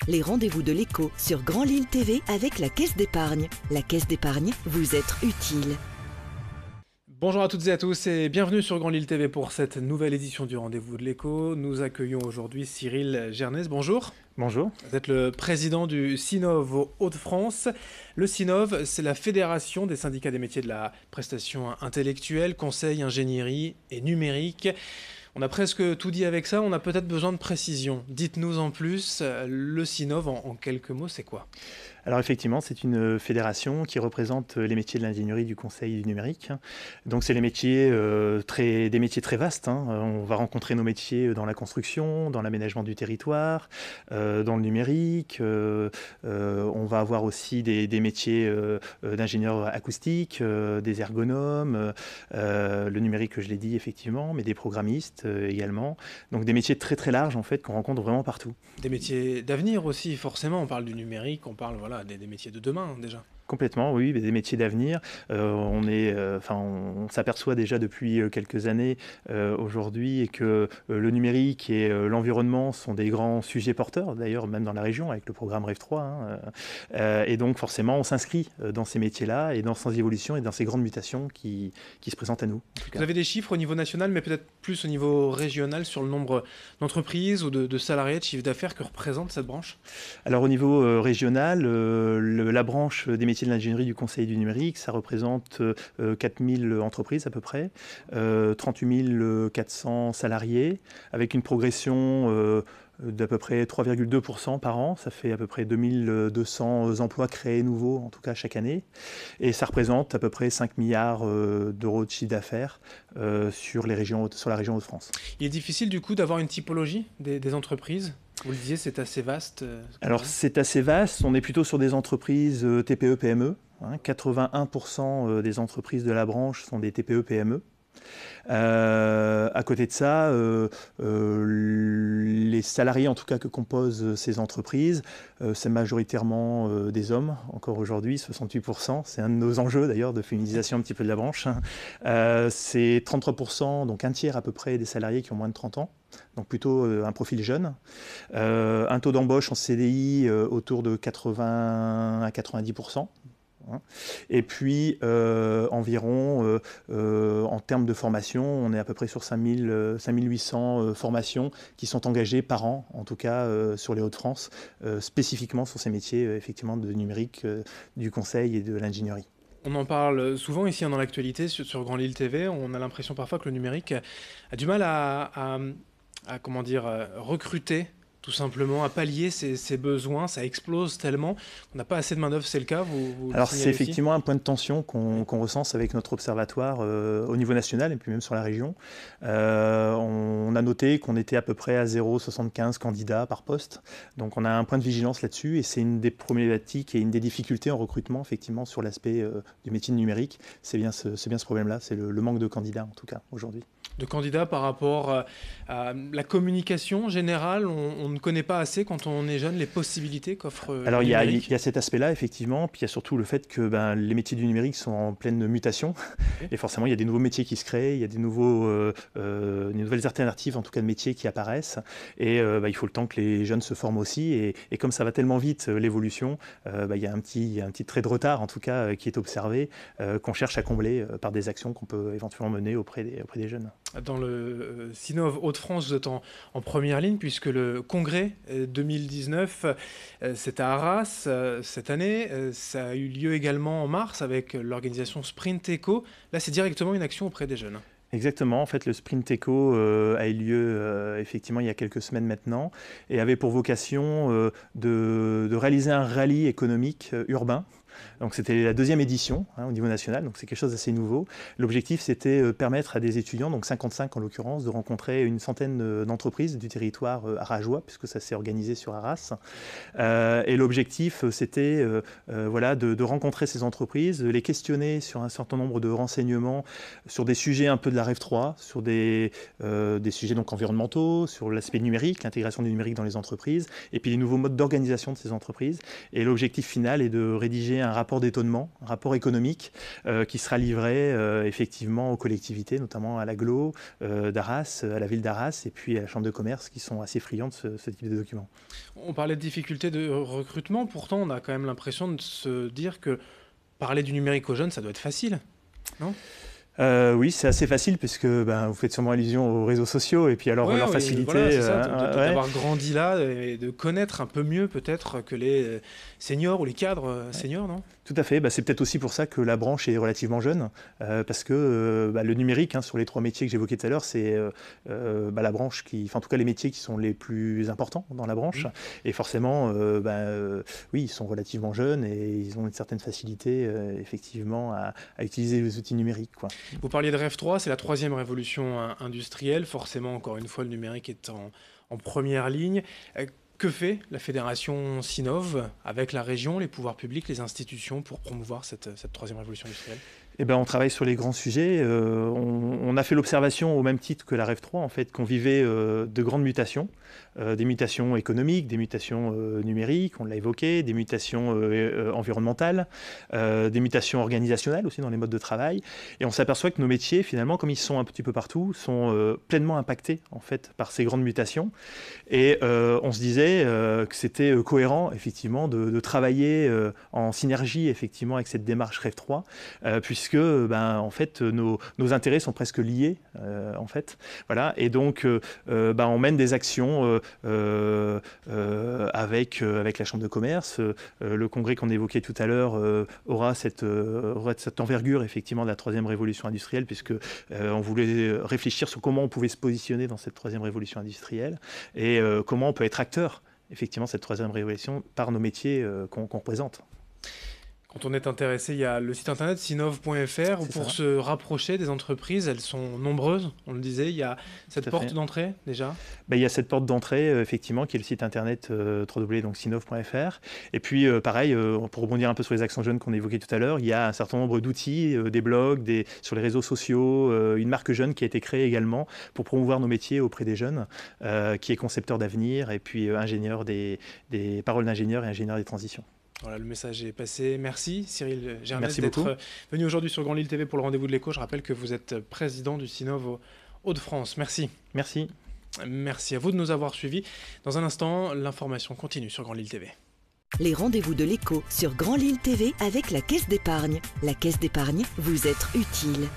les rendez-vous de l'écho sur Grand Lille TV avec la Caisse d'épargne. La Caisse d'épargne, vous être utile. Bonjour à toutes et à tous et bienvenue sur Grand Lille TV pour cette nouvelle édition du Rendez-vous de l'écho. Nous accueillons aujourd'hui Cyril Gernès. Bonjour. Bonjour. Vous êtes le président du CINOV aux Hauts-de-France. Le CINOV, c'est la fédération des syndicats des métiers de la prestation intellectuelle, conseil, ingénierie et numérique. On a presque tout dit avec ça, on a peut-être besoin de précision. Dites-nous en plus, le CINOV, en quelques mots, c'est quoi ? Alors effectivement, c'est une fédération qui représente les métiers de l'ingénierie, du conseil et du numérique. Donc c'est des métiers très vastes. On va rencontrer nos métiers dans la construction, dans l'aménagement du territoire, dans le numérique. On va avoir aussi des métiers d'ingénieurs acoustiques, des ergonomes, le numérique, je l'ai dit effectivement, mais des programmistes également. Donc des métiers très très larges en fait qu'on rencontre vraiment partout. Des métiers d'avenir aussi, forcément. On parle du numérique, on parle des métiers de demain déjà. Complètement, oui, des métiers d'avenir. On s'aperçoit déjà depuis quelques années aujourd'hui et que le numérique et l'environnement sont des grands sujets porteurs, d'ailleurs même dans la région avec le programme REV 3. Et donc forcément, on s'inscrit dans ces métiers-là et dans ces évolutions et dans ces grandes mutations qui se présentent à nous. Vous avez des chiffres au niveau national, mais peut-être plus au niveau régional sur le nombre d'entreprises ou de salariés, de chiffre d'affaires que représente cette branche ? Alors au niveau régional, la branche des métiers de l'ingénierie, du conseil et du numérique, ça représente 4000 entreprises à peu près, 38 400 salariés, avec une progression d'à peu près 3,2% par an. Ça fait à peu près 2200 emplois créés nouveaux, en tout cas chaque année. Et ça représente à peu près 5 milliards d'euros de chiffre d'affaires sur la région Hauts-de-France. Il est difficile du coup d'avoir une typologie des entreprises ? Vous le disiez, c'est assez vaste. Alors c'est assez vaste, on est plutôt sur des entreprises TPE-PME. 81% des entreprises de la branche sont des TPE-PME. À côté de ça, les salariés en tout cas que composent ces entreprises, c'est majoritairement des hommes, encore aujourd'hui, 68%. C'est un de nos enjeux d'ailleurs de féminisation un petit peu de la branche. C'est 33%, donc un tiers à peu près des salariés qui ont moins de 30 ans. Donc plutôt un profil jeune. Un taux d'embauche en CDI autour de 80 à 90%. Et puis environ, en termes de formation, on est à peu près sur 5800 formations qui sont engagées par an, en tout cas sur les Hauts-de-France, spécifiquement sur ces métiers effectivement de numérique, du conseil et de l'ingénierie. On en parle souvent ici dans l'actualité sur Grand Lille TV. On a l'impression parfois que le numérique a du mal à recruter, tout simplement, à pallier ses besoins. Ça explose tellement. On n'a pas assez de main-d'œuvre, c'est le cas, vous Alors c'est effectivement un point de tension qu'on recense avec notre observatoire au niveau national et puis même sur la région. On a noté qu'on était à peu près à 0,75 candidats par poste. Donc on a un point de vigilance là-dessus et c'est une des problématiques et une des difficultés en recrutement effectivement sur l'aspect du métier numérique. C'est bien ce problème-là, c'est le manque de candidats en tout cas aujourd'hui. De candidats par rapport à la communication générale, on ne connaît pas assez quand on est jeune les possibilités qu'offre le numérique. Alors il y a cet aspect-là effectivement, puis il y a surtout le fait que les métiers du numérique sont en pleine mutation et forcément il y a des nouveaux métiers qui se créent, il y a des nouvelles alternatives en tout cas de métiers qui apparaissent et il faut le temps que les jeunes se forment aussi et comme ça va tellement vite l'évolution, il y a un petit trait de retard en tout cas qui est observé, qu'on cherche à combler par des actions qu'on peut éventuellement mener auprès des jeunes. Dans le CINOV Hauts-de-France, vous êtes en première ligne puisque le congrès 2019, c'est à Arras cette année. Ça a eu lieu également en mars avec l'organisation Sprint Eco. Là, c'est directement une action auprès des jeunes. Exactement, en fait le Sprint Eco a eu lieu effectivement il y a quelques semaines maintenant et avait pour vocation de réaliser un rallye économique urbain. Donc c'était la deuxième édition au niveau national, donc c'est quelque chose d'assez nouveau. L'objectif c'était permettre à des étudiants, donc 55 en l'occurrence, de rencontrer une centaine d'entreprises du territoire arageois, puisque ça s'est organisé sur Arras. Et l'objectif c'était de rencontrer ces entreprises, de les questionner sur un certain nombre de renseignements, sur des sujets un peu de la REV 3, sur des sujets donc environnementaux, sur l'aspect numérique, l'intégration du numérique dans les entreprises, et puis les nouveaux modes d'organisation de ces entreprises. Et l'objectif final est de rédiger un rapport d'étonnement, un rapport économique qui sera livré effectivement aux collectivités, notamment à l'agglo d'Arras, à la ville d'Arras et puis à la chambre de commerce qui sont assez friands de ce type de documents. On parlait de difficultés de recrutement, pourtant on a quand même l'impression de se dire que parler du numérique aux jeunes, ça doit être facile, non ? Oui, c'est assez facile puisque vous faites sûrement allusion aux réseaux sociaux et puis alors leur faciliter. Voilà, c'est ça, d'avoir grandi là et de connaître un peu mieux peut-être que les seniors ou les cadres seniors, non ? Tout à fait, c'est peut-être aussi pour ça que la branche est relativement jeune, parce que le numérique, sur les 3 métiers que j'évoquais tout à l'heure, c'est la branche en tout cas les métiers qui sont les plus importants dans la branche. Et forcément, oui, ils sont relativement jeunes et ils ont une certaine facilité, effectivement, à utiliser les outils numériques, quoi. Vous parliez de Rêve 3, c'est la 3e révolution industrielle. Forcément, encore une fois, le numérique est en première ligne. Que fait la fédération Sinov avec la région, les pouvoirs publics, les institutions pour promouvoir cette 3e révolution industrielle ? On travaille sur les grands sujets. On a fait l'observation au même titre que la Rêve 3, en fait, qu'on vivait de grandes mutations, des mutations économiques, des mutations numériques, on l'a évoqué, des mutations environnementales, des mutations organisationnelles aussi dans les modes de travail. Et on s'aperçoit que nos métiers, finalement, comme ils sont un petit peu partout, sont pleinement impactés en fait par ces grandes mutations. Et on se disait que c'était cohérent, effectivement, de travailler en synergie, effectivement, avec cette démarche Rêve 3, puisque en fait nos intérêts sont presque liés en fait, voilà. Et donc on mène des actions avec la chambre de commerce. Le congrès qu'on évoquait tout à l'heure aura cette envergure effectivement de la 3e révolution industrielle, puisque on voulait réfléchir sur comment on pouvait se positionner dans cette 3e révolution industrielle et comment on peut être acteur effectivement de cette 3e révolution par nos métiers qu'on représente. Quand on est intéressé, il y a le site internet sinov.fr où pour se rapprocher des entreprises, elles sont nombreuses, on le disait, il y a cette porte d'entrée déjà. Il y a cette porte d'entrée effectivement qui est le site internet www.sinov.fr. Et puis pareil, pour rebondir un peu sur les actions jeunes qu'on évoquait tout à l'heure, il y a un certain nombre d'outils, des blogs, sur les réseaux sociaux, une marque jeune qui a été créée également pour promouvoir nos métiers auprès des jeunes, qui est concepteur d'avenir et puis ingénieur des paroles d'ingénieur et ingénieur des transitions. Voilà, le message est passé. Merci Cyril Germès d'être venu aujourd'hui sur Grand Lille TV pour le rendez-vous de l'écho. Je rappelle que vous êtes président du Sinov Hauts-de-France. Merci. Merci. Merci à vous de nous avoir suivis. Dans un instant, l'information continue sur Grand Lille TV. Les rendez-vous de l'écho sur Grand Lille TV avec la Caisse d'épargne. La Caisse d'épargne, vous êtes utile.